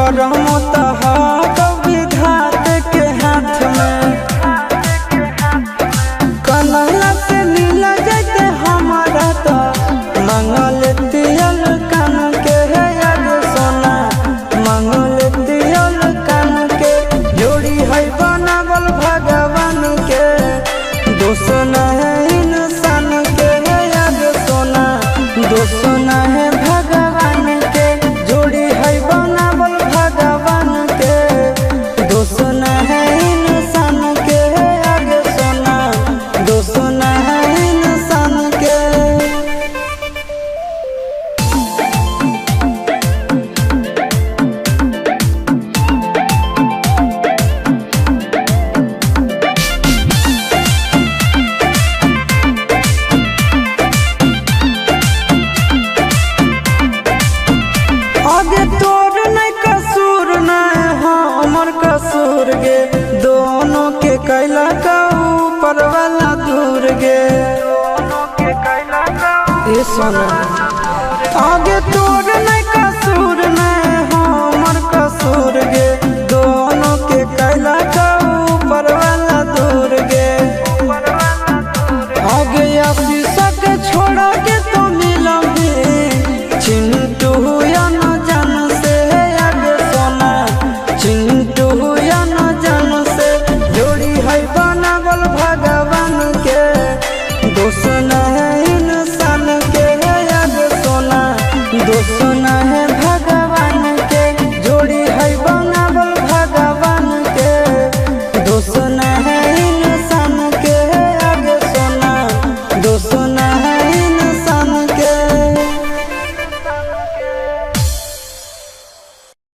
करम तहार विधात के हाथ में। कन्हैया से मिला जाते हमारा तो मंगल तियल कान के है याद सोना, मंगल तियल कान के जोड़ी है बनावल भगवान के। दोष न है इंसान के है याद सोना, दोष न है भगवान के। जोड़ी है बनावल भगवान के, दोष न है इंसान के है याद सोना, दोष न है इंसान के। आगे तोर नहीं कसूर नहीं हमर कसूर गे, दोनों के कैला का ऊपर वाला दूर गे। ये सोना आगे तोर नहीं